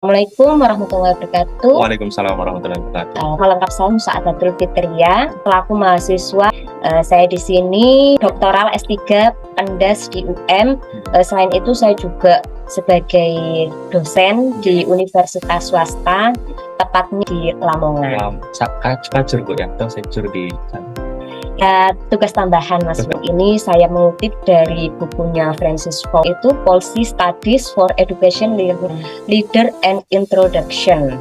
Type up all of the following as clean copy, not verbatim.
Assalamualaikum warahmatullahi wabarakatuh. Waalaikumsalam warahmatullahi wabarakatuh. Melengkap saya Musa'adatul Fitria, selaku mahasiswa. Saya di sini doktoral S3 Pendas di UM. Selain itu saya juga sebagai dosen di universitas swasta, tepatnya di Lamongan. Kacur Bu ya, atau secur di sana. Ya, tugas tambahan Mas. Ini saya mengutip dari bukunya Francis Ford, itu Policy Studies for Education Leader and Introduction,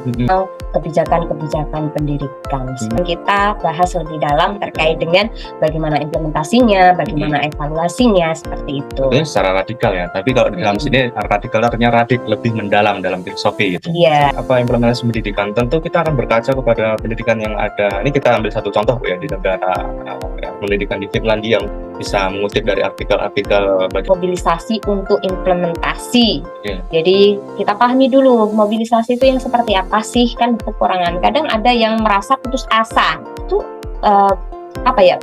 kebijakan-kebijakan pendidikan. Kita bahas lebih dalam terkait dengan bagaimana implementasinya, bagaimana evaluasinya, seperti itu. Tentunya secara radikal ya, tapi kalau di dalam sini radikal artinya lebih mendalam dalam filosofi gitu. Iya. Apa implementasi pendidikan? Tentu kita akan berkaca kepada pendidikan yang ada. Ini kita ambil satu contoh Bu ya, di negara pendidikan di Finlandia yang bisa mengutip dari artikel-artikel mobilisasi untuk implementasi. Yeah. Jadi kita pahami dulu mobilisasi itu yang seperti apa sih, kan kekurangan. Kadang ada yang merasa putus asa. Itu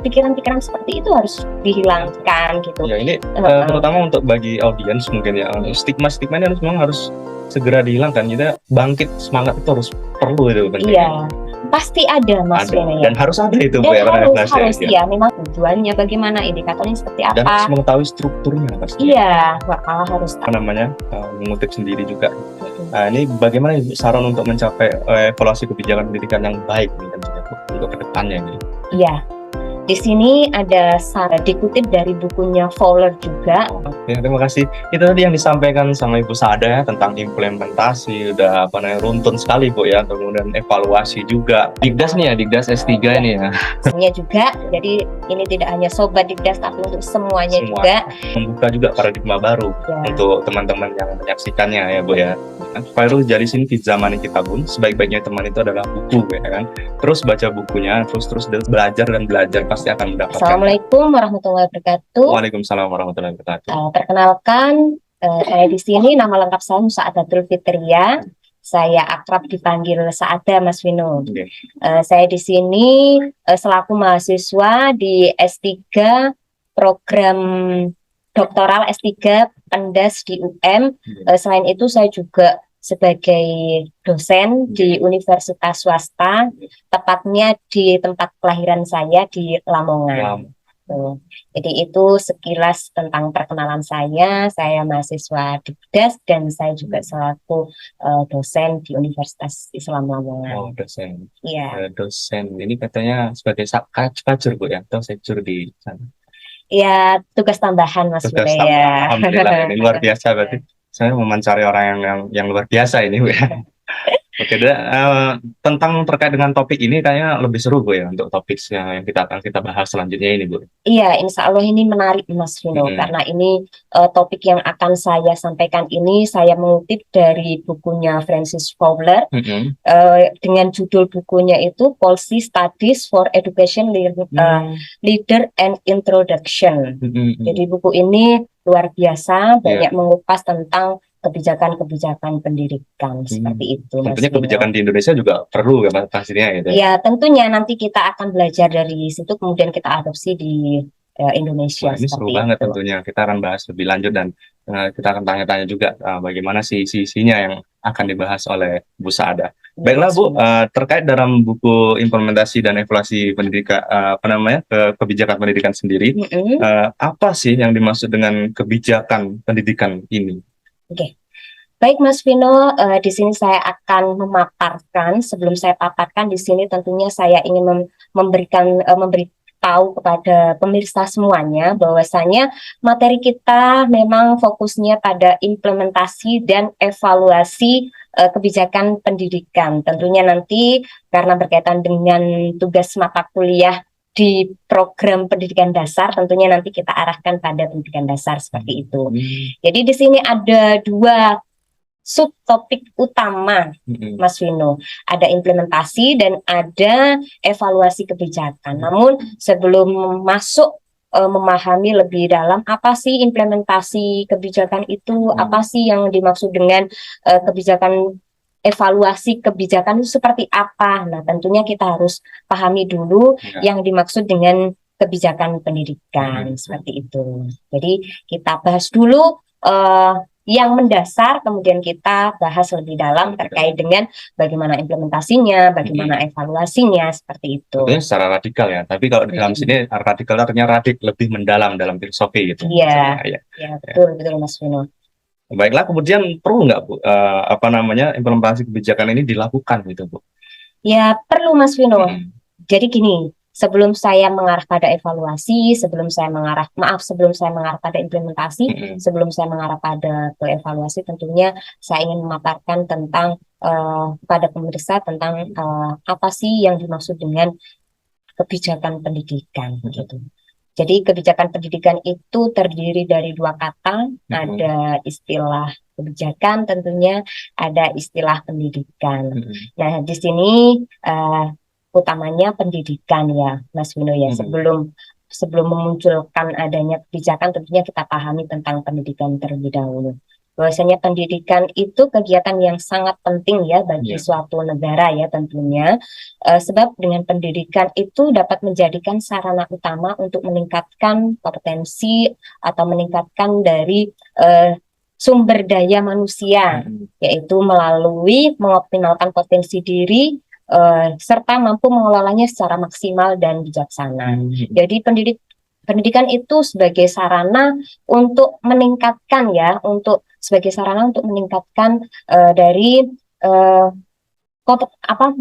pikiran-pikiran seperti itu harus dihilangkan gitu. Ya ini terutama untuk bagi audiens mungkin ya, stigma-stigma ini memang harus segera dihilangkan. Kita bangkit semangat itu harus perlu itu. Iya. Pasti ada Mas Rene, dan harus ada itu Bu ya. Harus ya. Memang tujuannya bagaimana, indikatornya seperti apa, dan harus mengetahui strukturnya pasti. Iya, harus mengutip sendiri juga. Nah, ini bagaimana saran untuk mencapai evaluasi kebijakan pendidikan yang baik nih dan juga untuk kedepannya ini. Iya. Di sini ada saran dikutip dari bukunya Fowler juga. Oke, terima kasih. Itu tadi yang disampaikan sama Ibu Sada ya, tentang implementasi, udah runtun sekali Bu ya, kemudian evaluasi juga. Digdas nih ya, Digdas S3 ini ya. Semuanya juga, jadi ini tidak hanya sobat Digdas tapi untuk semuanya juga. Membuka juga paradigma baru untuk teman-teman yang menyaksikannya ya Bu ya. Fairul dari sini di zaman kita pun sebaik-baiknya teman itu adalah buku ya kan. Terus baca bukunya, terus belajar pasti akan mendapatkan. Assalamualaikum warahmatullahi wabarakatuh. Waalaikumsalam warahmatullahi wabarakatuh. Perkenalkan, saya di sini nama lengkap saya Musa'adatul Fitria. Saya akrab dipanggil Saada Mas Vino. Okay. Saya di sini selaku mahasiswa di S3 program doktoral S3 Pendas di UM. Selain itu saya juga sebagai dosen di universitas swasta, tepatnya di tempat kelahiran saya di Lamongan. Jadi itu sekilas tentang perkenalan saya. Saya mahasiswa Digdas dan saya juga selaku dosen di Universitas Islam Lamongan. Oh, dosen. Iya. Dosen ini katanya sebagai kacur Bu ya, atau secur di sana. Ya, tugas tambahan Mas. Tugas tambahan. Alhamdulillah, ini luar biasa berarti. Saya mencari orang yang luar biasa ini Bu ya. Oke, tentang terkait dengan topik ini kayaknya lebih seru Bu ya, untuk topik yang kita akan bahas selanjutnya ini Bu. Iya, insya Allah ini menarik Mas Vino, karena ini topik yang akan saya sampaikan ini saya mengutip dari bukunya Francis Fowler, dengan judul bukunya itu Policy Studies for Education Leader and Introduction. Jadi buku ini luar biasa, banyak mengupas tentang kebijakan-kebijakan pendidikan seperti itu. Tentunya kebijakan di Indonesia juga perlu ya pastinya gitu. Ya, tentunya nanti kita akan belajar dari situ kemudian kita adopsi di Indonesia. Ini seru banget tentunya. Kita akan bahas lebih lanjut dan kita akan tanya-tanya juga bagaimana sisi-sisinya yang akan dibahas oleh Bu Saada. Baiklah Bu, terkait dalam buku implementasi dan evaluasi pendidikan kebijakan pendidikan sendiri, apa sih yang dimaksud dengan kebijakan pendidikan ini? Oke. Baik Mas Vino, di sini saya akan memaparkan. Sebelum saya paparkan di sini tentunya saya ingin memberitahu kepada pemirsa semuanya bahwasanya materi kita memang fokusnya pada implementasi dan evaluasi kebijakan pendidikan. Tentunya nanti karena berkaitan dengan tugas mata kuliah di program pendidikan dasar, tentunya nanti kita arahkan pada pendidikan dasar seperti itu. Jadi di sini ada dua subtopik utama, Mas Vino. Ada implementasi dan ada evaluasi kebijakan. Namun sebelum masuk memahami lebih dalam apa sih implementasi kebijakan itu, apa sih yang dimaksud dengan kebijakan, evaluasi kebijakan itu seperti apa. Nah, tentunya kita harus pahami dulu yang dimaksud dengan kebijakan pendidikan seperti itu. Jadi kita bahas dulu yang mendasar, kemudian kita bahas lebih dalam terkait dengan bagaimana implementasinya, bagaimana evaluasinya, seperti itu. Tentunya secara radikal ya, tapi kalau di dalam sini radikal artinya radik, lebih mendalam dalam filosofi gitu. Iya, Ya. betul Mas Vino. Baiklah, kemudian perlu nggak Bu, implementasi kebijakan ini dilakukan gitu Bu? Ya, perlu Mas Vino. Jadi gini, sebelum saya mengarah pada evaluasi, sebelum saya mengarah pada implementasi, sebelum saya mengarah pada ke evaluasi, tentunya saya ingin memaparkan tentang pada pemirsa tentang apa sih yang dimaksud dengan kebijakan pendidikan gitu. Jadi kebijakan pendidikan itu terdiri dari dua kata, ada istilah kebijakan tentunya, ada istilah pendidikan. Nah, di sini utamanya pendidikan ya, Mas Vino ya. Sebelum memunculkan adanya kebijakan, tentunya kita pahami tentang pendidikan terlebih dahulu. Bahwasanya pendidikan itu kegiatan yang sangat penting ya bagi suatu negara ya tentunya. Sebab dengan pendidikan itu dapat menjadikan sarana utama untuk meningkatkan kompetensi atau meningkatkan dari sumber daya manusia, yaitu melalui mengoptimalkan potensi diri serta mampu mengelolanya secara maksimal dan bijaksana. Jadi pendidikan itu sebagai sarana untuk meningkatkan dari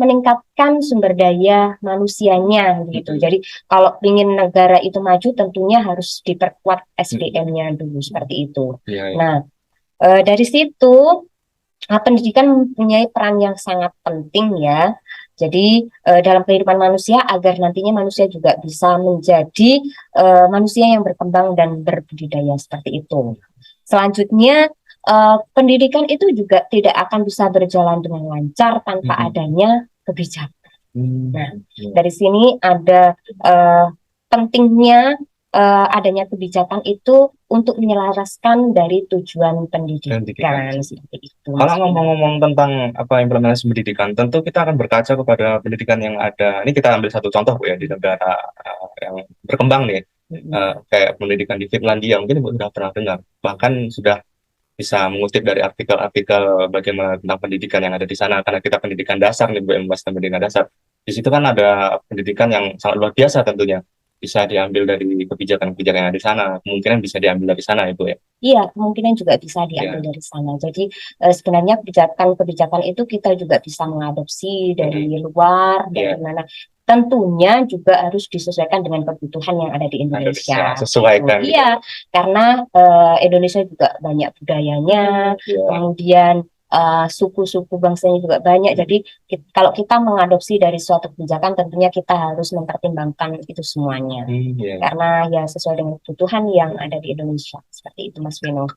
meningkatkan sumber daya manusianya gitu. Jadi kalau ingin negara itu maju tentunya harus diperkuat SDM-nya dulu seperti itu. Nah, dari situ pendidikan mempunyai peran yang sangat penting ya. Jadi dalam kehidupan manusia agar nantinya manusia juga bisa menjadi manusia yang berkembang dan berbudidaya seperti itu. Selanjutnya pendidikan itu juga tidak akan bisa berjalan dengan lancar tanpa adanya kebijakan. Nah, dari sini ada pentingnya adanya kebijakan itu untuk menyelaraskan dari tujuan pendidikan seperti itu. Kalau ngomong-ngomong tentang implementasi pendidikan, tentu kita akan berkaca kepada pendidikan yang ada. Ini kita ambil satu contoh Bu ya di negara yang berkembang nih, kayak pendidikan di Finlandia, mungkin Bu sudah pernah dengar, bahkan sudah bisa mengutip dari artikel-artikel bagaimana tentang pendidikan yang ada di sana, karena kita pendidikan dasar nih Bu, yang membahas pendidikan dasar. Di situ kan ada pendidikan yang sangat luar biasa tentunya. Bisa diambil dari kebijakan-kebijakan yang ada di sana, kemungkinan bisa diambil dari sana Ibu ya. Iya, kemungkinan juga bisa diambil dari sana. Jadi sebenarnya kebijakan-kebijakan itu kita juga bisa mengadopsi dari luar, dari mana. Tentunya juga harus disesuaikan dengan kebutuhan yang ada di Indonesia. Sesuaikan. Iya, karena Indonesia juga banyak budayanya, kemudian suku-suku bangsanya juga banyak. Jadi kalau kita mengadopsi dari suatu kebijakan, tentunya kita harus mempertimbangkan itu semuanya. Karena ya sesuai dengan kebutuhan yang ada di Indonesia. Seperti itu Mas Vino.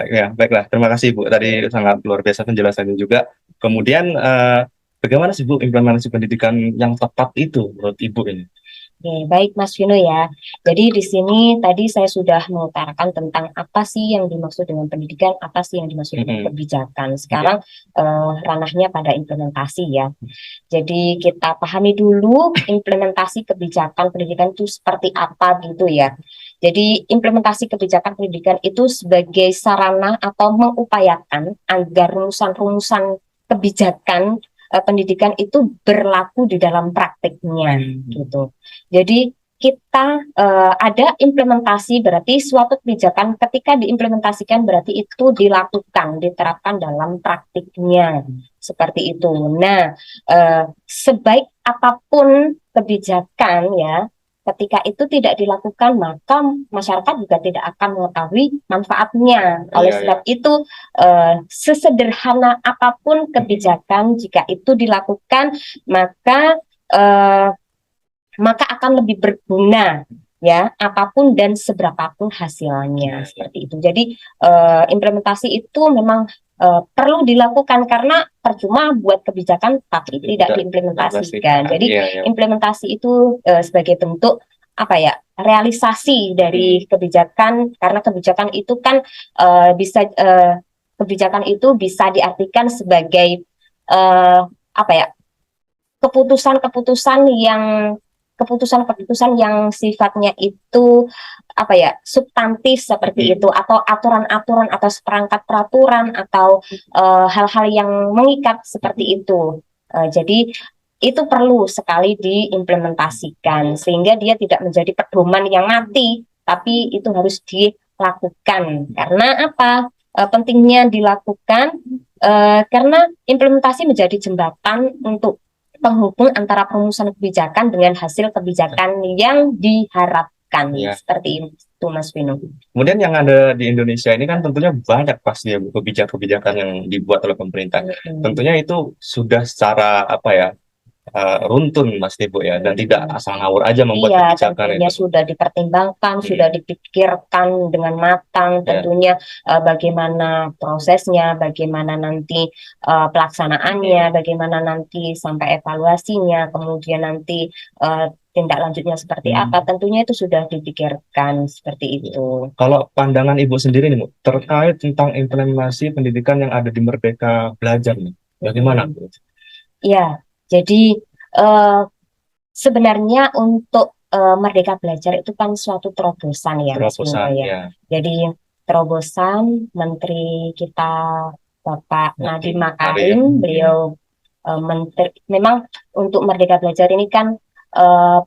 Ya, baiklah. Terima kasih Bu. Tadi sangat luar biasa penjelasannya juga. Kemudian bagaimana sih Bu implementasi pendidikan yang tepat itu menurut Ibu ini? Oke, baik Mas Vino ya. Jadi di sini tadi saya sudah mengutarakan tentang apa sih yang dimaksud dengan pendidikan, apa sih yang dimaksud dengan kebijakan. Sekarang ranahnya pada implementasi ya. Jadi kita pahami dulu implementasi kebijakan pendidikan itu seperti apa gitu ya. Jadi implementasi kebijakan pendidikan itu sebagai sarana atau mengupayakan agar rumusan-rumusan kebijakan pendidikan itu berlaku di dalam praktiknya gitu. Jadi kita ada implementasi, berarti suatu kebijakan ketika diimplementasikan berarti itu dilakukan, diterapkan dalam praktiknya seperti itu. Nah, sebaik apapun kebijakan ya, ketika itu tidak dilakukan maka masyarakat juga tidak akan mengetahui manfaatnya. Oleh sebab itu sesederhana apapun kebijakan jika itu dilakukan maka akan lebih berguna ya apapun dan seberapapun hasilnya seperti itu. Jadi implementasi itu memang perlu dilakukan karena percuma buat kebijakan tapi tidak diimplementasikan. Jadi implementasi itu sebagai bentuk realisasi dari kebijakan, karena kebijakan itu kan kebijakan itu bisa diartikan sebagai keputusan-keputusan yang sifatnya itu apa ya, substantif seperti itu, atau aturan-aturan atau seperangkat peraturan atau hal-hal yang mengikat seperti itu. Jadi itu perlu sekali diimplementasikan sehingga dia tidak menjadi pedoman yang mati, tapi itu harus dilakukan. Karena apa? Pentingnya dilakukan karena implementasi menjadi jembatan untuk penghubung antara perumusan kebijakan dengan hasil kebijakan yang diharapkan. Ya. Seperti itu, Mas Vino. Kemudian yang ada di Indonesia ini kan tentunya banyak pasti ya Bu, kebijakan-kebijakan yang dibuat oleh pemerintah. Tentunya itu sudah secara apa ya, runtun Mas Ibu ya, dan tidak asal ngawur aja membuat Iya, kebijakan tentunya itu. sudah dipertimbangkan, sudah dipikirkan dengan matang, tentunya bagaimana prosesnya, bagaimana nanti pelaksanaannya, bagaimana nanti sampai evaluasinya, kemudian nanti tindak lanjutnya seperti apa, tentunya itu sudah dipikirkan seperti itu. Kalau pandangan Ibu sendiri nih Bu, terkait tentang implementasi pendidikan yang ada di Merdeka Belajar nih, bagaimana Bu? Ya, jadi sebenarnya untuk Merdeka Belajar itu kan suatu terobosan ya, Mas Vino Terobosan ya. ya. Jadi terobosan Menteri kita Bapak Nadiem Makarim, beliau menteri, memang untuk Merdeka Belajar ini kan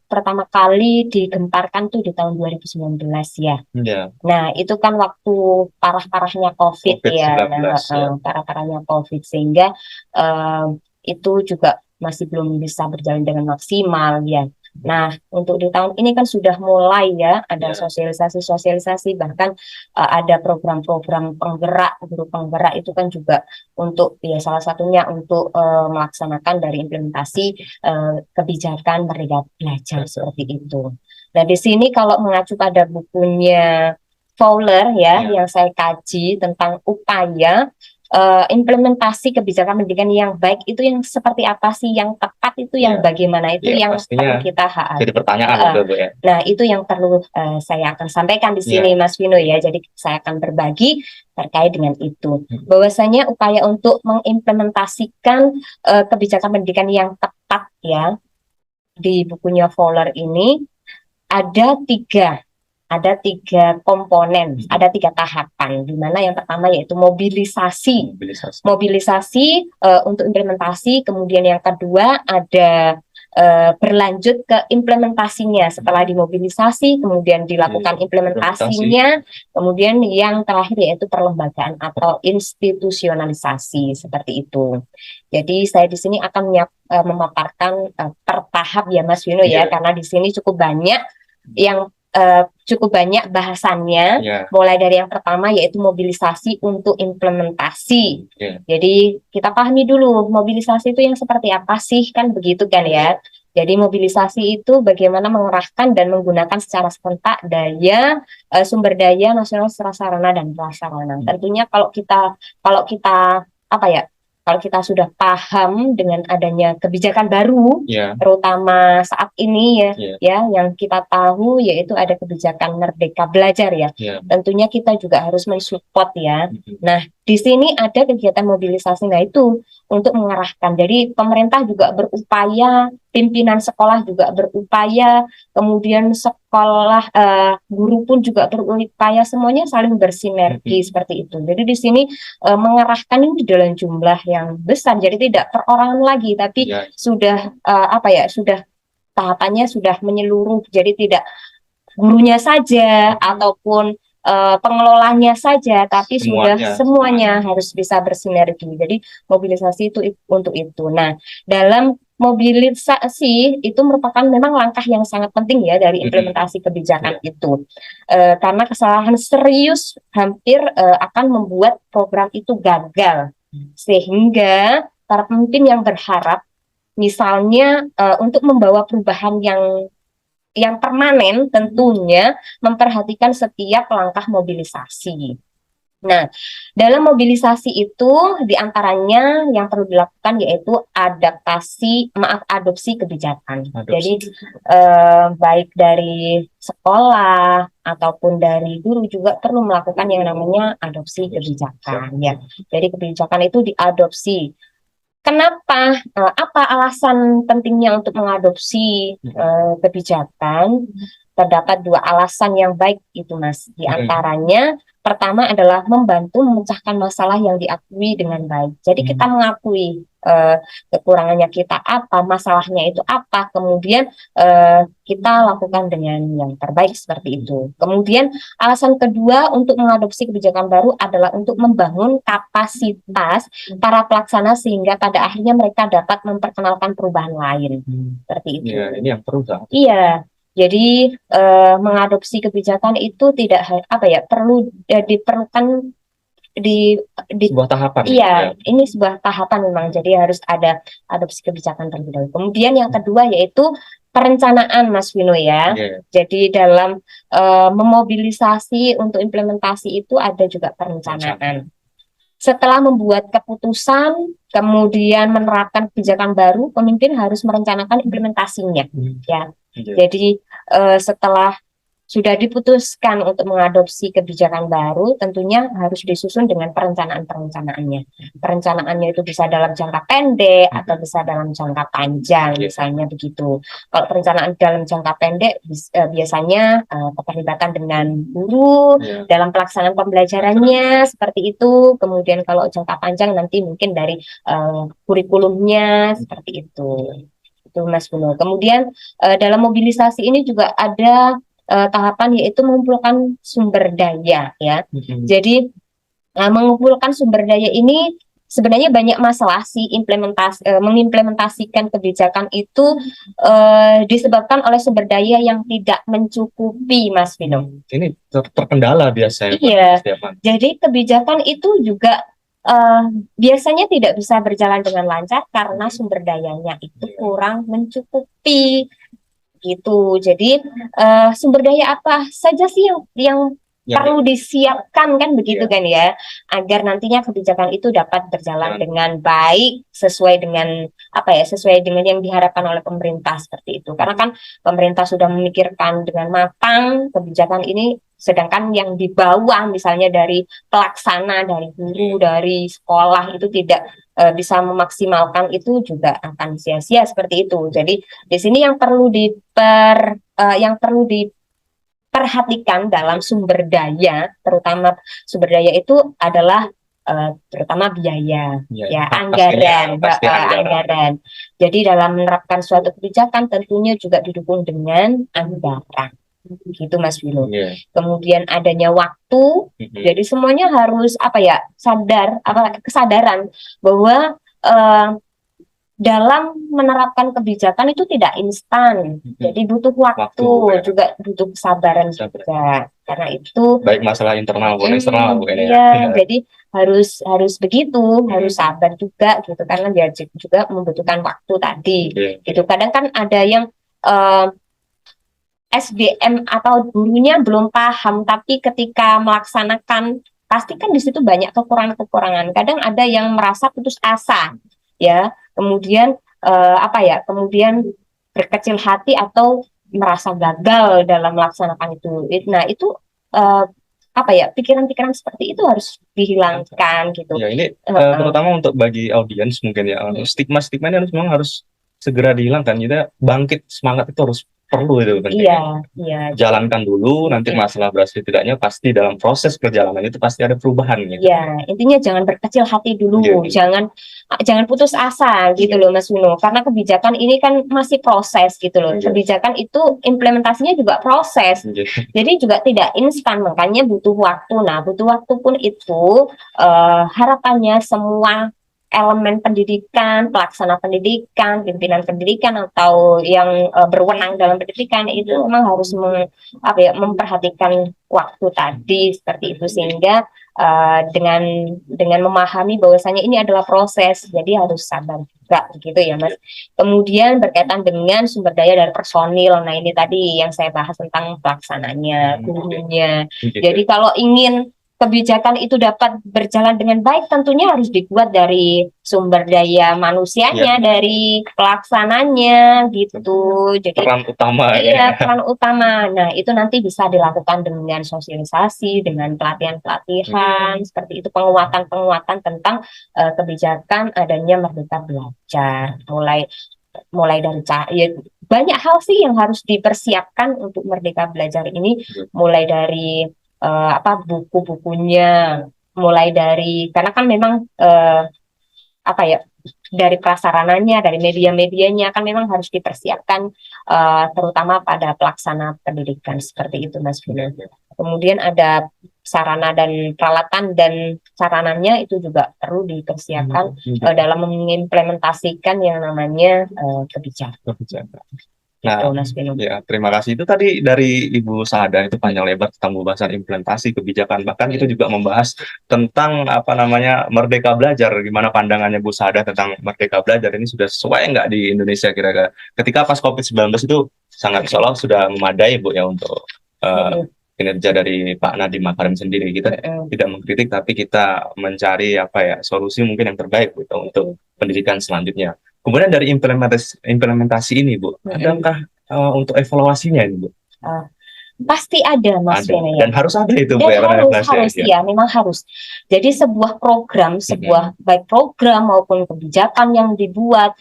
pertama kali digemparkan tuh di tahun 2019 ya. Ya. Nah, itu kan waktu parah-parahnya COVID ya, parah-parahnya COVID, sehingga itu juga masih belum bisa berjalan dengan maksimal ya. Nah, untuk di tahun ini kan sudah mulai ya, ada sosialisasi-sosialisasi, bahkan ada program-program penggerak, guru penggerak itu kan juga untuk ya salah satunya untuk melaksanakan dari implementasi kebijakan Merdeka Belajar seperti itu. Nah, di sini kalau mengacu pada bukunya Fowler ya, yang saya kaji tentang upaya implementasi kebijakan pendidikan yang baik itu yang seperti apa sih, yang tepat itu yang bagaimana, itu yang perlu kita jadi pertanyaan itu, Bu, ya. Nah, itu yang perlu saya akan sampaikan di sini, Mas Vino ya. Jadi saya akan berbagi terkait dengan itu. Bahwasanya upaya untuk mengimplementasikan kebijakan pendidikan yang tepat ya di bukunya Fowler ini ada tiga komponen, ada tiga tahapan, di mana yang pertama yaitu mobilisasi untuk implementasi, kemudian yang kedua ada berlanjut ke implementasinya setelah dimobilisasi, kemudian dilakukan implementasinya, kemudian yang terakhir yaitu perlembagaan atau institusionalisasi seperti itu. Jadi saya di sini akan memaparkan per tahap ya Mas Vino ya, karena di sini cukup banyak bahasannya, mulai dari yang pertama yaitu mobilisasi untuk implementasi. Jadi kita pahami dulu mobilisasi itu yang seperti apa sih, kan begitu kan ya. Jadi mobilisasi itu bagaimana mengerahkan dan menggunakan secara serentak sumber daya nasional sarana dan prasarana. Tentunya kalau kita kalau kita sudah paham dengan adanya kebijakan baru, terutama saat ini yang kita tahu yaitu ada kebijakan Merdeka Belajar ya. Tentunya kita juga harus mensupport ya. Nah, di sini ada kegiatan mobilisasi, nah itu untuk mengarahkan. Jadi pemerintah juga berupaya, pimpinan sekolah juga berupaya, kemudian sekolah guru pun juga berupaya, semuanya saling bersinergi seperti itu. Jadi di sini mengarahkan ini dalam jumlah yang besar, jadi tidak perorangan lagi, tapi sudah sudah tahapannya sudah menyeluruh, jadi tidak gurunya saja ataupun pengelolanya saja, tapi semuanya harus bisa bersinergi. Jadi mobilisasi itu untuk itu. Nah, dalam mobilisasi itu merupakan memang langkah yang sangat penting ya dari implementasi kebijakan itu, karena kesalahan serius hampir akan membuat program itu gagal, sehingga para pemimpin yang berharap misalnya untuk membawa perubahan yang permanen tentunya memperhatikan setiap langkah mobilisasi. Nah, dalam mobilisasi itu diantaranya yang perlu dilakukan yaitu adopsi kebijakan. Jadi baik dari sekolah ataupun dari guru juga perlu melakukan yang namanya adopsi kebijakan ya. Jadi kebijakan itu diadopsi. Kenapa? Apa alasan pentingnya untuk mengadopsi kebijakan? terdapat dua alasan yang baik itu Mas. Di antaranya pertama adalah membantu memecahkan masalah yang diakui dengan baik. Jadi kita mengakui kekurangannya kita apa, masalahnya itu apa, kemudian kita lakukan dengan yang terbaik seperti itu. Kemudian alasan kedua untuk mengadopsi kebijakan baru adalah untuk membangun kapasitas para pelaksana sehingga pada akhirnya mereka dapat memperkenalkan perubahan lain. Seperti itu. Ya, ini yang perlu. Iya. Jadi mengadopsi kebijakan itu tidak perlu diperlukan di sebuah tahapan. Iya, ini sebuah tahapan memang. Jadi harus ada adopsi kebijakan terlebih dahulu. Kemudian yang kedua yaitu perencanaan, Mas Vino ya. Jadi dalam memobilisasi untuk implementasi itu ada juga perencanaan. Setelah membuat keputusan, kemudian menerapkan kebijakan baru, pemimpin harus merencanakan implementasinya. Ya. Jadi setelah sudah diputuskan untuk mengadopsi kebijakan baru, tentunya harus disusun dengan perencanaan-perencanaannya. Perencanaannya itu bisa dalam jangka pendek atau bisa dalam jangka panjang, misalnya begitu. Kalau perencanaan dalam jangka pendek biasanya keterlibatan dengan guru dalam pelaksanaan pembelajarannya seperti itu. Kemudian kalau jangka panjang nanti mungkin dari kurikulumnya seperti itu. Itu Mas Bruno. Kemudian dalam mobilisasi ini juga ada tahapan yaitu mengumpulkan sumber daya ya. Jadi mengumpulkan sumber daya ini sebenarnya banyak masalah sih mengimplementasikan kebijakan itu disebabkan oleh sumber daya yang tidak mencukupi, Mas Vino. Ini terkendala biasanya. Iya. Jadi kebijakan itu juga biasanya tidak bisa berjalan dengan lancar karena sumber dayanya itu kurang mencukupi. Gitu. Jadi sumber daya apa saja sih yang perlu disiapkan kan begitu kan ya, agar nantinya kebijakan itu dapat berjalan dengan baik sesuai dengan sesuai dengan yang diharapkan oleh pemerintah seperti itu. Karena kan pemerintah sudah memikirkan dengan matang kebijakan ini, sedangkan yang di bawah misalnya dari pelaksana, dari guru, dari sekolah itu tidak bisa memaksimalkan, itu juga akan sia-sia seperti itu. Jadi di sini yang perlu diperhatikan dalam sumber daya, terutama sumber daya itu adalah terutama biaya, anggaran. Jadi dalam menerapkan suatu kebijakan tentunya juga didukung dengan anggaran. Gitu Mas Vino. Kemudian adanya waktu, jadi semuanya harus kesadaran bahwa dalam menerapkan kebijakan itu tidak instan, jadi butuh waktu juga butuh kesabaran juga. Karena itu baik masalah internal maupun eksternal jadi harus begitu, harus sabar juga gitu, karena dia juga membutuhkan waktu tadi. Gitu. Kadang kan ada yang SDM atau gurunya belum paham, tapi ketika melaksanakan pasti kan di situ banyak kekurangan-kekurangan. Kadang ada yang merasa putus asa, ya, kemudian kemudian berkecil hati atau merasa gagal dalam melaksanakan itu. Nah itu pikiran-pikiran seperti itu harus dihilangkan gitu. Ya ini terutama untuk bagi audiens mungkin ya, stigma-stigma ini memang harus segera dihilangkan. Kita bangkit semangat itu harus perlu itu penting. Iya. Jalankan dulu, nanti masalah berhasil tidaknya pasti dalam proses perjalanan itu pasti ada perubahan gitu. Iya, intinya jangan berkecil hati dulu, jangan putus asa gitu loh Mas Vino, karena kebijakan ini kan masih proses gitu loh. Kebijakan itu implementasinya juga proses. Jadi juga tidak instan, makanya butuh waktu. Nah, butuh waktu pun itu harapannya semua elemen pendidikan, pelaksana pendidikan, pimpinan pendidikan atau yang berwenang dalam pendidikan itu memang harus memperhatikan waktu tadi seperti itu, sehingga dengan memahami bahwasanya ini adalah proses, jadi harus sabar juga gitu ya Mas. Kemudian berkaitan dengan sumber daya dari personil, nah ini tadi yang saya bahas tentang pelaksananya, gurunya. Jadi kalau ingin kebijakan itu dapat berjalan dengan baik, tentunya harus dibuat dari sumber daya manusianya, dari pelaksananya gitu. Jadi peran utama. Peran utama. Nah, itu nanti bisa dilakukan dengan sosialisasi, dengan pelatihan-pelatihan, seperti itu, penguatan-penguatan tentang kebijakan adanya Merdeka Belajar. Mulai dari banyak hal sih yang harus dipersiapkan untuk Merdeka Belajar ini, mulai dari buku-bukunya, mulai dari karena kan memang apa ya, dari prasarananya, dari media-medianya kan memang harus dipersiapkan, terutama pada pelaksana pendidikan seperti itu, Mas Vino. Kemudian ada sarana dan peralatan dan sarananya itu juga perlu dipersiapkan dalam mengimplementasikan yang namanya kebijakan. Nah, Gitu, Mas Vino. ya, terima kasih. Itu tadi dari Ibu Saada itu panjang lebar tentang pembahasan implementasi kebijakan. Bahkan itu juga membahas tentang apa namanya Merdeka Belajar. Gimana pandangannya Bu Saada tentang Merdeka Belajar ini sudah sesuai nggak di Indonesia kira-kira? Ketika pas COVID-19 itu sangat seolah sudah memadai Bu ya untuk kinerja dari Pak Nadiem Makarim sendiri. Kita tidak mengkritik, tapi kita mencari apa ya solusi mungkin yang terbaik gitu untuk pendidikan selanjutnya. Kemudian dari implementasi ini, Bu, adakah untuk evaluasinya ini, Bu? Pasti ada, Mas Ada. Vino, ya. Dan harus ada itu, Bu, Dan ya, harus ya, memang harus. Jadi sebuah program, baik program maupun kebijakan yang dibuat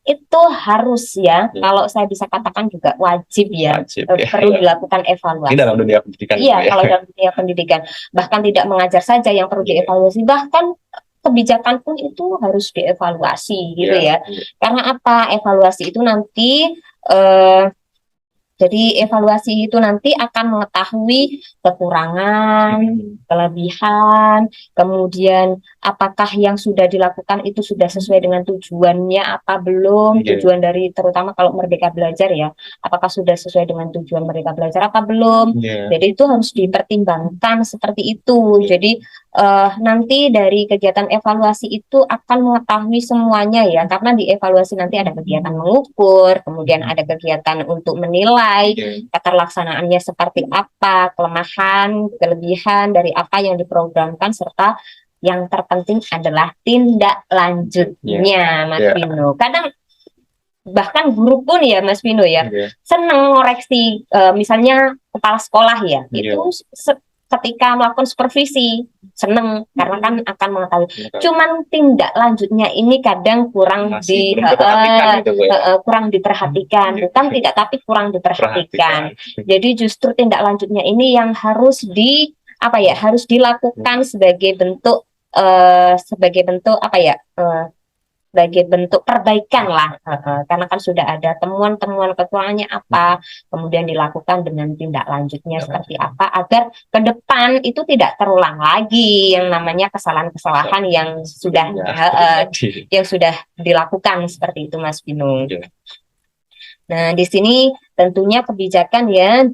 itu harus ya, kalau saya bisa katakan juga wajib ya, perlu dilakukan evaluasi. Ini dalam dunia pendidikan. Iya, kalau dalam dunia pendidikan, bahkan tidak mengajar saja yang perlu dievaluasi, bahkan kebijakan pun itu harus dievaluasi gitu ya. Karena apa? Evaluasi itu nanti jadi evaluasi itu nanti akan mengetahui kekurangan, kelebihan, kemudian apakah yang sudah dilakukan itu sudah sesuai dengan tujuannya apa belum, tujuan dari terutama kalau Merdeka Belajar ya, apakah sudah sesuai dengan tujuan Merdeka Belajar apa belum. Jadi itu harus dipertimbangkan seperti itu. Jadi nanti dari kegiatan evaluasi itu akan mengetahui semuanya ya, karena di evaluasi nanti ada kegiatan mengukur, kemudian ada kegiatan untuk menilai keterlaksanaannya seperti apa, kelemahan, kelebihan dari apa yang diprogramkan, serta yang terpenting adalah tindak lanjutnya, Mas Vino. Kadang bahkan guru pun ya, Mas Vino ya, seneng ngoreksi, misalnya kepala sekolah ya, itu ketika melakukan supervisi seneng karena kan akan mengetahui. Cuman tindak lanjutnya ini kadang kurang kurang diperhatikan, bukan tidak tapi kurang diperhatikan. Jadi justru tindak lanjutnya ini yang harus harus dilakukan sebagai bentuk sebagai bentuk perbaikan lah, karena kan sudah ada temuan-temuan kekurangannya apa, kemudian dilakukan dengan tindak lanjutnya seperti apa, agar ke depan itu tidak terulang lagi yang namanya kesalahan-kesalahan yang sudah dilakukan seperti itu, Mas Vino. Nah, di sini tentunya kebijakan ya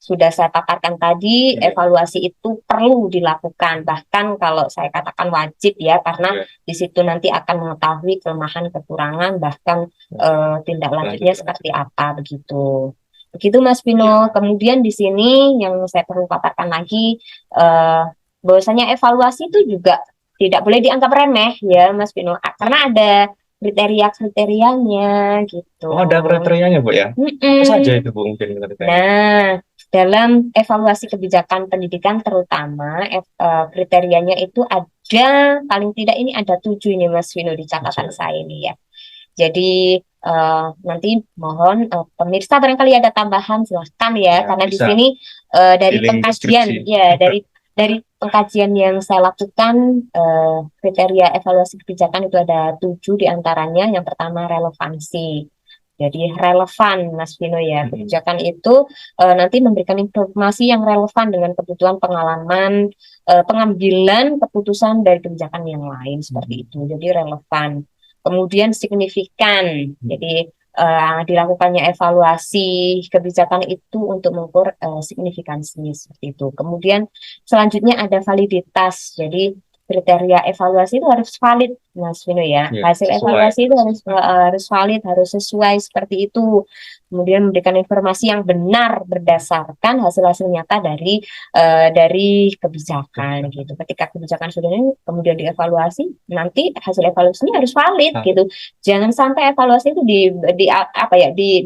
sudah saya paparkan tadi, evaluasi itu perlu dilakukan, bahkan kalau saya katakan wajib ya, karena di situ nanti akan mengetahui kelemahan, kekurangan, bahkan tindak lanjutnya seperti apa begitu. Begitu, Mas Vino. Kemudian di sini yang saya perlu paparkan lagi, bahwasanya evaluasi itu juga tidak boleh dianggap remeh ya, Mas Vino, karena ada kriteria-kriterianya gitu. Oh, ada kriterianya, Bu ya? Apa saja itu, Bu, mungkin kriterianya? Nah, dalam evaluasi kebijakan pendidikan terutama kriterianya itu ada, paling tidak ini ada 7 ini, Mas Vino, di catatan saya ini ya. Jadi nanti mohon pemirsa barangkali ada tambahan silahkan ya, karena di sini dari pengkajian ya, dari pengkajian yang saya lakukan, kriteria evaluasi kebijakan itu ada 7 diantaranya. Yang pertama relevansi. Jadi relevan, Mas Vino ya, kebijakan itu nanti memberikan informasi yang relevan dengan kebutuhan pengalaman pengambilan keputusan dari kebijakan yang lain seperti itu. Jadi relevan. Kemudian signifikan. Jadi dilakukannya evaluasi kebijakan itu untuk mengukur signifikansinya seperti itu. Kemudian selanjutnya ada validitas. Jadi kriteria evaluasi itu harus valid, Mas Vino ya. Hasil evaluasi itu harus valid, harus sesuai seperti itu. Kemudian memberikan informasi yang benar berdasarkan hasil-hasil nyata dari kebijakan gitu. Ketika kebijakan sudah ini kemudian dievaluasi, nanti hasil evaluasinya harus valid gitu. Jangan sampai evaluasi itu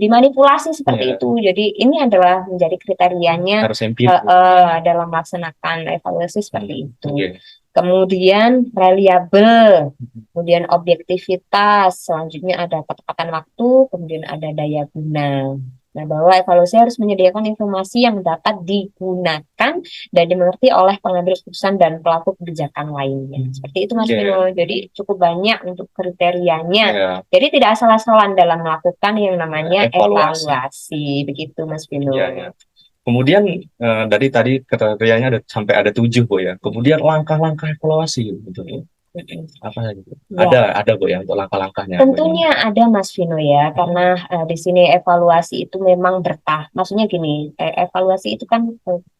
dimanipulasi seperti itu. Jadi ini adalah menjadi kriterianya dalam melaksanakan evaluasi seperti itu. kemudian reliable, kemudian objektivitas, selanjutnya ada ketepatan waktu, kemudian ada daya guna. Nah, bahwa evaluasi harus menyediakan informasi yang dapat digunakan dan dimengerti oleh pengambil keputusan dan pelaku kebijakan lainnya. Seperti itu, Mas Iya, Vino. Jadi cukup banyak untuk kriterianya. iya. Jadi tidak asal-asalan dalam melakukan yang namanya Evaluasi. evaluasi. Begitu, Mas Vino. Iya, iya. Kemudian dari tadi kriterianya ada sampai ada 7 Bu ya. Kemudian langkah-langkah evaluasi gitu. Mm-mm. Apa gitu? Ya, Ada Bu ya untuk langkah-langkahnya tentunya bagaimana? ada Mas Vino ya, karena di sini evaluasi itu memang bertahap. Maksudnya gini, evaluasi itu kan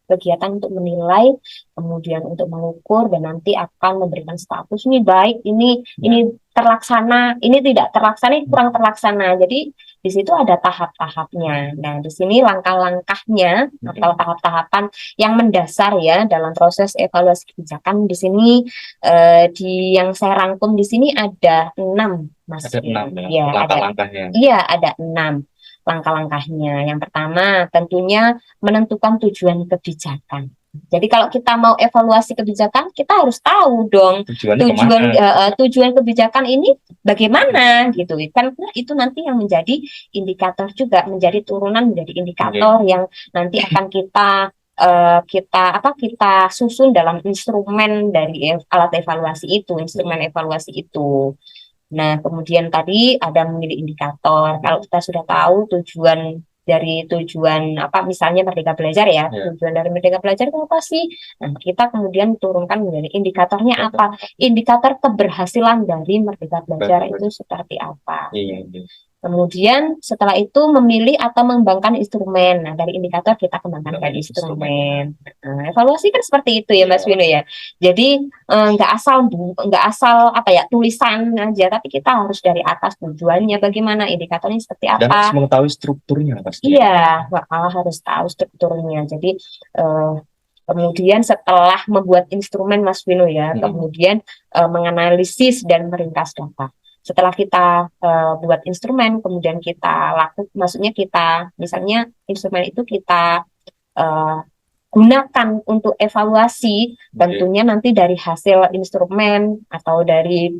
kegiatan untuk menilai, kemudian untuk mengukur dan nanti akan memberikan status ini baik, ini Ya. terlaksana, ini tidak terlaksana, ini kurang terlaksana. Jadi di situ ada tahap-tahapnya. Nah, di sini langkah-langkahnya atau tahap-tahapan yang mendasar ya dalam proses evaluasi kebijakan di sini di yang saya rangkum di sini ada 6, Mas Ada 6 Vino. ya Ya, untuk ada, langkah-langkahnya. iya ada 6 langkah-langkahnya. Yang pertama, tentunya menentukan tujuan kebijakan. Jadi kalau kita mau evaluasi kebijakan, kita harus tahu dong Tujuannya kemana? tujuan kebijakan ini bagaimana gitu. Kan itu nanti yang menjadi indikator juga, menjadi turunan menjadi indikator Oke. yang nanti akan kita susun dalam instrumen dari alat evaluasi itu, instrumen evaluasi itu. Nah, kemudian tadi ada memilih indikator. Kalau kita sudah tahu tujuan apa misalnya Merdeka Belajar ya, Ya. tujuan dari Merdeka Belajar itu apa sih? Nah, kita kemudian turunkan menjadi indikatornya apa? Indikator keberhasilan dari Merdeka Belajar itu seperti apa? Iya, iya. Kemudian setelah itu memilih atau mengembangkan instrumen. Nah, dari indikator kita kembangkan Instrumennya. instrumen. Nah, evaluasi kan seperti itu ya, Mas Iya. Vino ya. Jadi nggak asal apa ya tulisan aja, tapi kita harus dari atas tujuannya bagaimana, indikatornya seperti Dan harus apa. mengetahui strukturnya pasti. Iya, harus tahu strukturnya. Jadi eh, kemudian setelah membuat instrumen Mas Vino ya, kemudian menganalisis dan meringkas data. Setelah kita buat instrumen, kemudian kita maksudnya kita, misalnya instrumen itu kita eh, gunakan untuk evaluasi, tentunya nanti dari hasil instrumen atau dari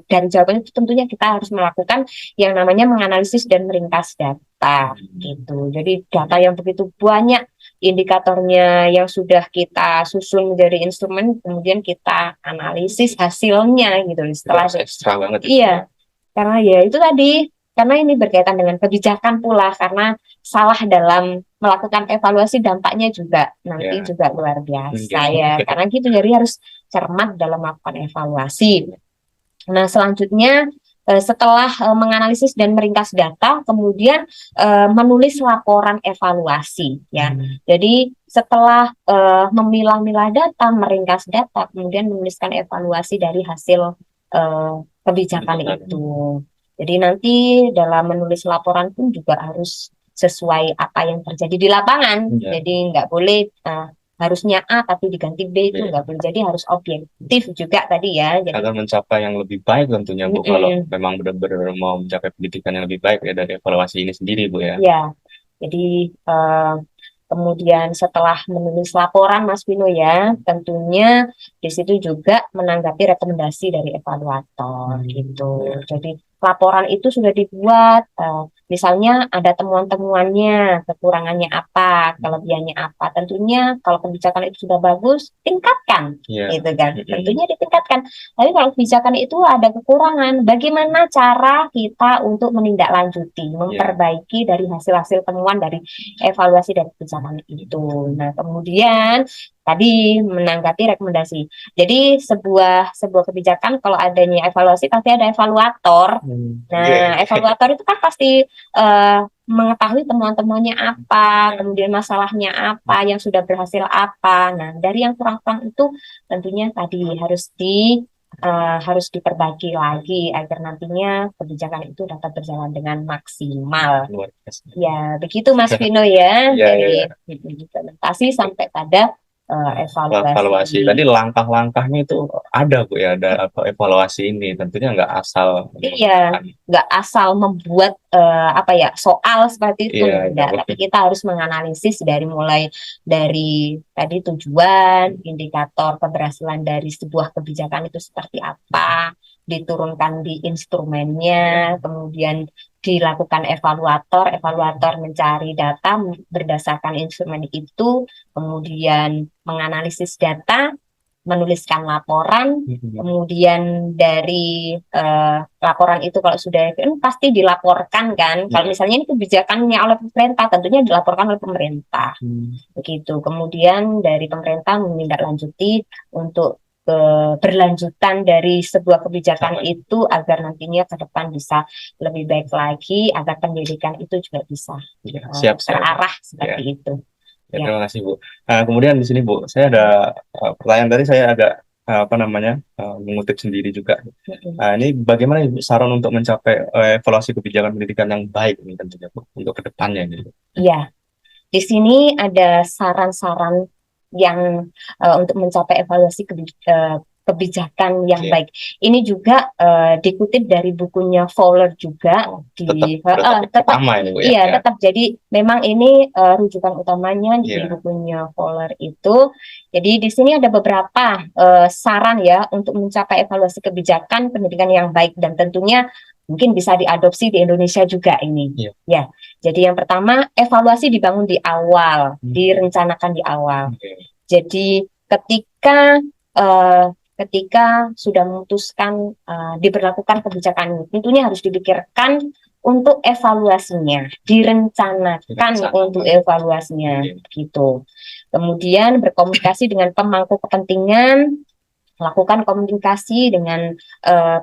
jawabannya itu tentunya kita harus melakukan yang namanya menganalisis dan meringkas data gitu. Jadi data yang begitu banyak, indikatornya yang sudah kita susun menjadi instrumen, kemudian kita analisis hasilnya gitu. Setelah Itu ekstra banget. iya, karena ya itu tadi, karena ini berkaitan dengan kebijakan pula, karena salah dalam melakukan evaluasi dampaknya juga nanti juga luar biasa ya. Karena gitu, jadi harus cermat dalam melakukan evaluasi. Nah, selanjutnya setelah menganalisis dan meringkas data, kemudian menulis laporan evaluasi ya. Jadi setelah memilah-milah data, meringkas data, kemudian menuliskan evaluasi dari hasil kebijakan itu. Jadi nanti dalam menulis laporan pun juga harus sesuai apa yang terjadi di lapangan. Jadi nggak boleh harusnya A tapi diganti B, itu nggak boleh. Jadi harus objektif juga tadi ya. Jadi agar mencapai yang lebih baik tentunya Bu, kalau memang benar-benar mau mencapai pendidikan yang lebih baik ya dari evaluasi ini sendiri Bu ya. Ya, jadi kemudian setelah menulis laporan Mas Vino ya, tentunya di situ juga menanggapi rekomendasi dari evaluator gitu. Jadi laporan itu sudah dibuat, misalnya ada temuan-temuannya, kekurangannya apa, kelebihannya apa. Tentunya kalau kebijakan itu sudah bagus, tingkatkan, gitu kan. Tentunya ditingkatkan. Tapi kalau kebijakan itu ada kekurangan, bagaimana cara kita untuk menindaklanjuti, memperbaiki dari hasil-hasil temuan dari evaluasi dari kebijakan itu. Nah, kemudian tadi menanggapi rekomendasi. Jadi sebuah kebijakan kalau adanya evaluasi pasti ada evaluator. Nah, evaluator itu kan pasti mengetahui temuan-temuannya apa, kemudian masalahnya apa, yang sudah berhasil apa. Nah, dari yang kurang-kurang itu tentunya tadi harus diperbaiki lagi agar nantinya kebijakan itu dapat berjalan dengan maksimal. Ya, begitu Mas Vino ya, dari implementasi sampai pada evaluasi. Tadi langkah-langkahnya itu ada Bu ya, ada apa evaluasi ini. Tentunya nggak asal Iya, nggak asal membuat apa ya soal seperti itu, Iya, enggak. Tapi kita harus menganalisis dari mulai dari tadi tujuan, indikator keberhasilan dari sebuah kebijakan itu seperti apa, diturunkan di instrumennya, kemudian dilakukan evaluator mencari data berdasarkan instrumen itu, kemudian menganalisis data, menuliskan laporan, kemudian dari laporan itu kalau sudah kan pasti dilaporkan kan. Kalau misalnya ini kebijakannya oleh pemerintah, tentunya dilaporkan oleh pemerintah. Begitu. Kemudian dari pemerintah menindaklanjuti untuk keberlanjutan dari sebuah kebijakan itu agar nantinya ke depan bisa lebih baik lagi, agar pendidikan itu juga bisa terarah seperti itu. Ya, terima kasih Bu. Kemudian di sini Bu, saya ada pertanyaan tadi saya agak apa namanya mengutip sendiri juga. Ini bagaimana Ibu saran untuk mencapai evaluasi kebijakan pendidikan yang baik ini tentunya Bu untuk kedepannya gitu. Iya, di sini ada saran-saran yang untuk mencapai evaluasi kebijakan yang baik. Ini juga dikutip dari bukunya Fowler juga tetap ini, Bu, iya ya. Tetap jadi memang ini rujukan utamanya di bukunya Fowler itu. Jadi di sini ada beberapa saran ya untuk mencapai evaluasi kebijakan pendidikan yang baik dan tentunya mungkin bisa diadopsi di Indonesia juga ini. Ya. Jadi yang pertama evaluasi dibangun di awal, direncanakan di awal. Jadi ketika sudah memutuskan diberlakukan kebijakan ini, tentunya harus dipikirkan untuk evaluasinya, direncanakan untuk evaluasinya, gitu. Kemudian berkomunikasi dengan pemangku kepentingan, lakukan komunikasi dengan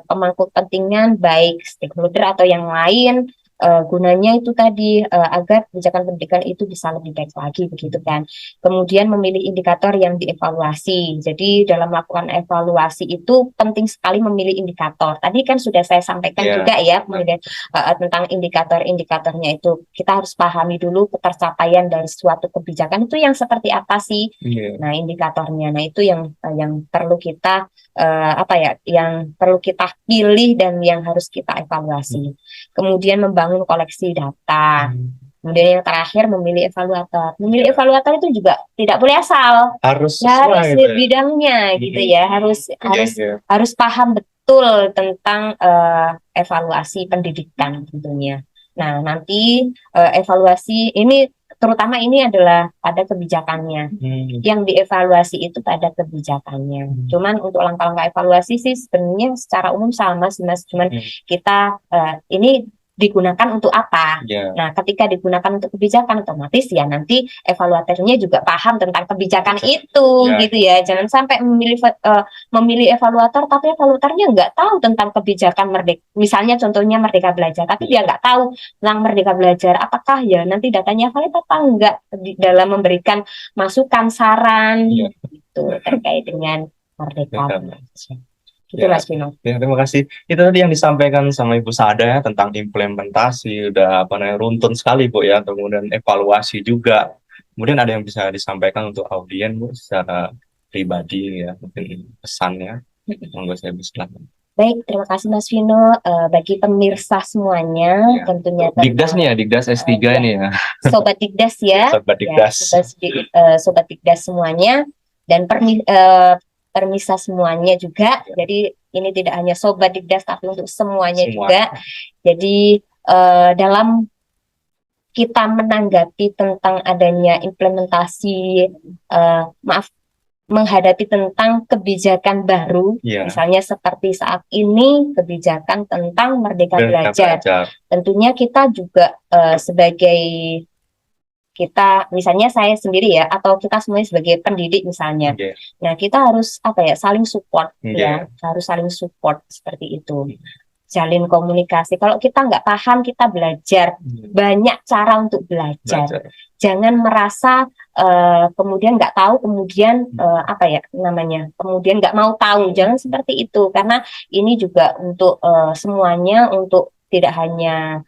pemangku kepentingan baik stakeholder atau yang lain. Gunanya itu tadi agar kebijakan pendidikan itu bisa lebih baik lagi begitu kan. Kemudian memilih indikator yang dievaluasi. Jadi dalam melakukan evaluasi itu penting sekali memilih indikator. Tadi kan sudah saya sampaikan juga ya kemudian tentang indikator-indikatornya itu kita harus pahami dulu ketercapaian dari suatu kebijakan itu yang seperti apa sih. Nah, indikatornya. Nah, itu yang perlu kita yang perlu kita pilih dan yang harus kita evaluasi. Kemudian membangun koleksi data. Kemudian yang terakhir memilih evaluator. Memilih evaluator itu juga tidak boleh asal. Harus bidangnya gitu ya. Harus paham betul tentang evaluasi pendidikan tentunya. Nah, nanti evaluasi ini terutama ini adalah pada kebijakannya. Yang dievaluasi itu pada kebijakannya. Cuman untuk langkah-langkah evaluasi sih sebenarnya secara umum sama sih Mas. Cuman kita ini digunakan untuk apa? Nah, ketika digunakan untuk kebijakan otomatis ya nanti evaluatornya juga paham tentang kebijakan itu, gitu ya. Jangan sampai memilih evaluator tapi evaluatornya nggak tahu tentang kebijakan Merdeka. Misalnya contohnya Merdeka Belajar, tapi dia nggak tahu tentang Merdeka Belajar. Apakah ya nanti datanya valid apa enggak dalam memberikan masukan saran gitu terkait dengan Merdeka Belajar. Gitu Mas Vino. Terima kasih. Itu tadi yang disampaikan sama Ibu Sada ya tentang implementasi, udah runtun sekali Bu ya. Kemudian evaluasi juga. Kemudian ada yang bisa disampaikan untuk audiens Bu secara pribadi ya, mungkin pesannya. Monggo saya silakan. Baik, terima kasih Mas Vino. Bagi pemirsa semuanya, tentunya Digdas nih ya, Digdas S3 ini ya. Sobat Digdas ya. Sobat Digdas. Sobat Digdas semuanya dan permisa semuanya juga. Jadi ini tidak hanya Sobat Digdas tapi untuk semuanya juga. Jadi dalam kita menanggapi tentang adanya implementasi menghadapi tentang kebijakan baru, misalnya seperti saat ini kebijakan tentang Merdeka Belajar. Tentunya kita juga sebagai kita, misalnya saya sendiri ya, atau kita semuanya sebagai pendidik misalnya. Nah, kita harus saling support ya, harus saling support seperti itu. Jalin komunikasi. Kalau kita nggak paham, kita belajar. Banyak cara untuk belajar. Jangan merasa kemudian nggak tahu, kemudian kemudian nggak mau tahu. Jangan seperti itu, karena ini juga untuk semuanya, untuk tidak hanya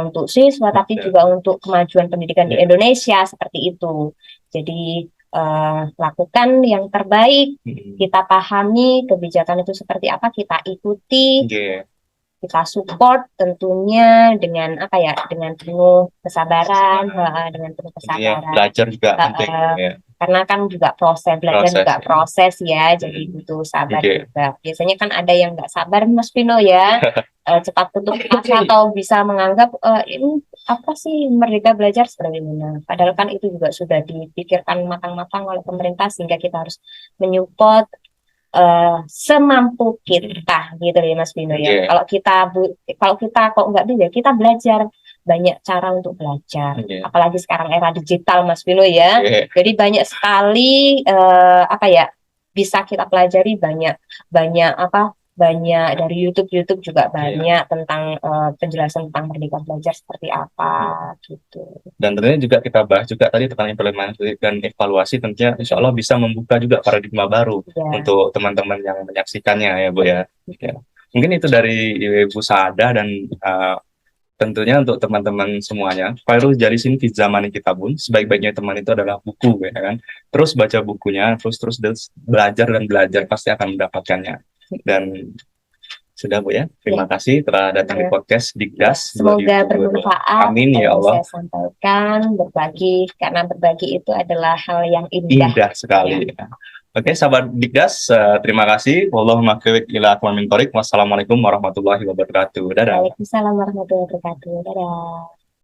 untuk siswa, tapi juga untuk kemajuan pendidikan di Indonesia seperti itu. Jadi lakukan yang terbaik, Hmm. kita pahami kebijakan itu seperti apa, kita ikuti, Oke. kita support tentunya dengan apa ya, dengan penuh kesabaran, dengan penuh Intinya kesabaran. belajar juga penting Eh, ya. karena kan juga proses belajar Proses juga ya. proses ya, jadi Hmm. butuh sabar Oke. juga. Biasanya kan ada yang nggak sabar Mas Vino ya, cepat putus asa atau bisa menganggap ini apa sih Merdeka Belajar seperti ini. Nah, padahal kan itu juga sudah dipikirkan matang-matang oleh pemerintah sehingga kita harus menyupport semampu kita gitu ya Mas Vino ya. Oke. Kalau kita kok nggak bisa, kita belajar banyak cara untuk belajar. Oke. Apalagi sekarang era digital Mas Vino ya. Oke. Jadi banyak sekali apa ya, bisa kita pelajari banyak banyak apa banyak dari YouTube juga banyak tentang penjelasan tentang Merdeka Belajar seperti apa gitu. Dan tentunya juga kita bahas juga tadi tentang implementasi dan evaluasi, tentunya insya Allah bisa membuka juga paradigma baru Ya, untuk teman-teman yang menyaksikannya ya Bu ya. Ya. Mungkin itu dari Ibu Saada, dan tentunya untuk teman-teman semuanya, Khairul Jalisin fi Zamani Kitabun, sebaik-baiknya teman itu adalah buku, ya kan? Terus baca bukunya, terus belajar dan belajar, pasti akan mendapatkannya. Dan sudah Bu ya, terima kasih telah datang di ya. podcast Ya, Dikdas semoga 2022. bermanfaat Amin apa ya yang Allah. saya sampaikan, berbagi, karena berbagi itu adalah hal yang indah. Indah sekali. Ya. Oke, sahabat Dikdas, terima kasih. Wallahumma aqwik ila aqwam min thoriq. Wassalamualaikum warahmatullahi wabarakatuh. Dadah. Waalaikumsalam warahmatullahi wabarakatuh. Dadah.